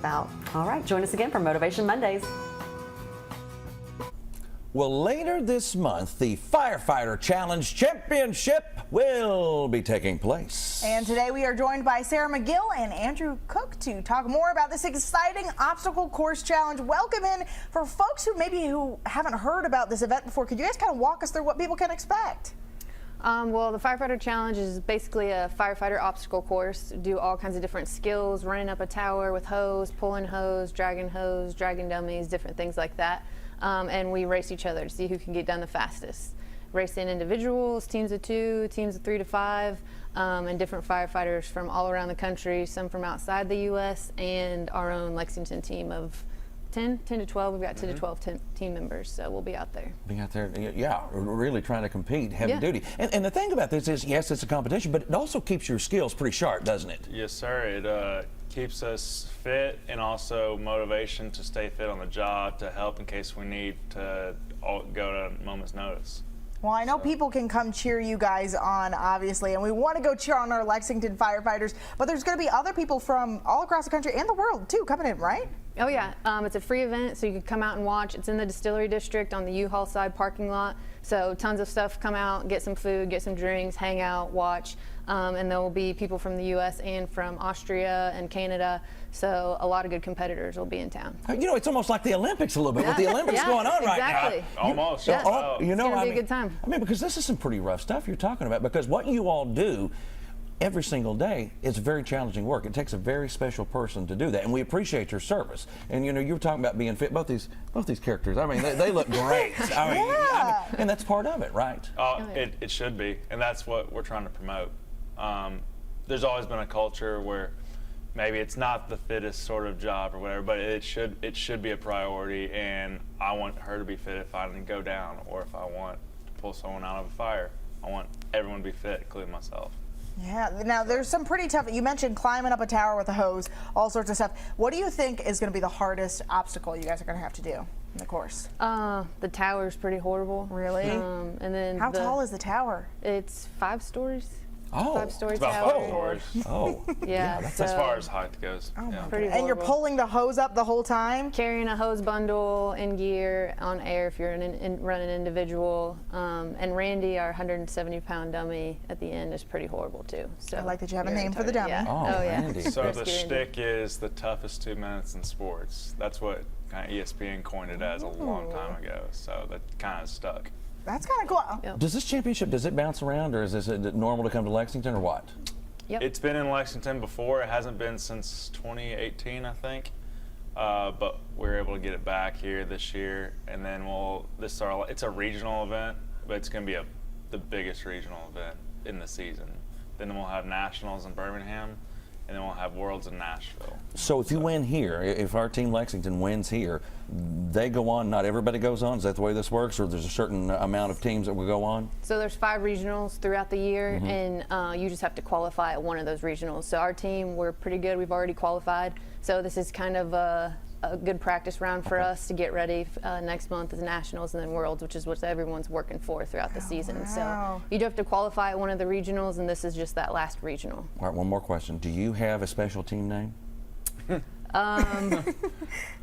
About. All right, join us again for Motivation Mondays. Well, later this month, the Firefighter Challenge Championship will be taking place. And today we are joined by Sarah McGill and Andrew Cook to talk more about this exciting obstacle course challenge. Welcome in. For folks who haven't heard about this event before, could you guys kind of walk us through what people can expect? Well, the Firefighter Challenge is basically a firefighter obstacle course. Do all kinds of different skills, running up a tower with hose, pulling hose, dragging dummies, different things like that. And we race each other to see who can get done the fastest. Racing individuals, teams of 2, teams of 3 to 5, and different firefighters from all around the country, some from outside the U.S., and our own Lexington team of 10 to 12. We've got 10 to 12 team members, so we'll be out there. Being out there, yeah, really trying to compete, heavy duty. And the thing about this is, yes, it's a competition, but it also keeps your skills pretty sharp, doesn't it? Yes, sir. It keeps us fit and also motivation to stay fit on the job to help in case we need to go at a moment's notice. Well, I know people can come cheer you guys on, obviously, and we want to go cheer on our Lexington firefighters, but there's going to be other people from all across the country and the world, too, coming in, right? Oh, yeah. It's a free event, so you can come out and watch. It's in the Distillery District on the U-Haul side parking lot, so tons of stuff. Come out, get some food, get some drinks, hang out, watch, and there will be people from the U.S. and from Austria and Canada, so a lot of good competitors will be in town. You know, it's almost like the Olympics a little bit, with the Olympics going on right now. Almost. Yes. You know, it's going to be a good time. I mean, because this is some pretty rough stuff you're talking about, because what you all do every single day is very challenging work. It takes a very special person to do that, and we appreciate your service. And you know, you were talking about being fit. Both these characters, I mean, they look great. I mean, and that's part of it, right? It should be, and that's what we're trying to promote. There's always been a culture where maybe it's not the fittest sort of job or whatever, but it should be a priority, and I want her to be fit if I go down, or if I want to pull someone out of a fire. I want everyone to be fit, including myself. Yeah, now there's some pretty tough, you mentioned climbing up a tower with a hose, all sorts of stuff. What do you think is going to be the hardest obstacle you guys are going to have to do in the course? The tower's pretty horrible. Really? And then how tall is the tower? It's 5 stories. Oh, 5-story about tower. 5 floors. Oh, yeah, that's as far as height goes. Oh, yeah. my God. And you're pulling the hose up the whole time? Carrying a hose bundle in gear on air if you're running individual. And Randy, our 170-pound dummy at the end, is pretty horrible too. So I like that you have a name for the dummy. Yeah. Oh, yeah. Randy. So the shtick is the toughest 2 minutes in sports. That's what kind of ESPN coined it as a long time ago. So that kind of stuck. That's kind of cool. Yep. Does this championship, does it bounce around, or is it normal to come to Lexington, or what? Yep. It's been in Lexington before. It hasn't been since 2018, I think. But we're able to get it back here this year, and then it's a regional event, but it's going to be the biggest regional event in the season. Then we'll have nationals in Birmingham, and then we'll have Worlds in Nashville. So if you win here, if our team Lexington wins here, they go on, not everybody goes on? Is that the way this works, or there's a certain amount of teams that will go on? So there's 5 regionals throughout the year, and you just have to qualify at one of those regionals. So our team, we're pretty good. We've already qualified. So this is kind of a good practice round for us to get ready. Next month is Nationals and then Worlds, which is what everyone's working for throughout the season. Wow. So you do have to qualify at one of the regionals, and this is just that last regional. All right, one more question. Do you have a special team name?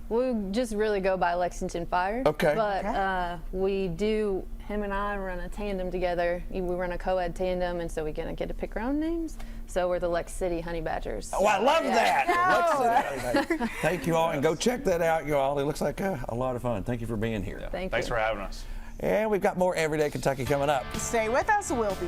We just really go by Lexington Fire. Okay. But we do, him and I run a tandem together. We run a co-ed tandem, and so we get to pick our own names. So we're the Lex City Honey Badgers. Oh, I love that. Lex City. Thank you all, and go check that out, you all. It looks like a lot of fun. Thank you for being here. Yeah. Thanks for having us. And we've got more Everyday Kentucky coming up. Stay with us. We'll be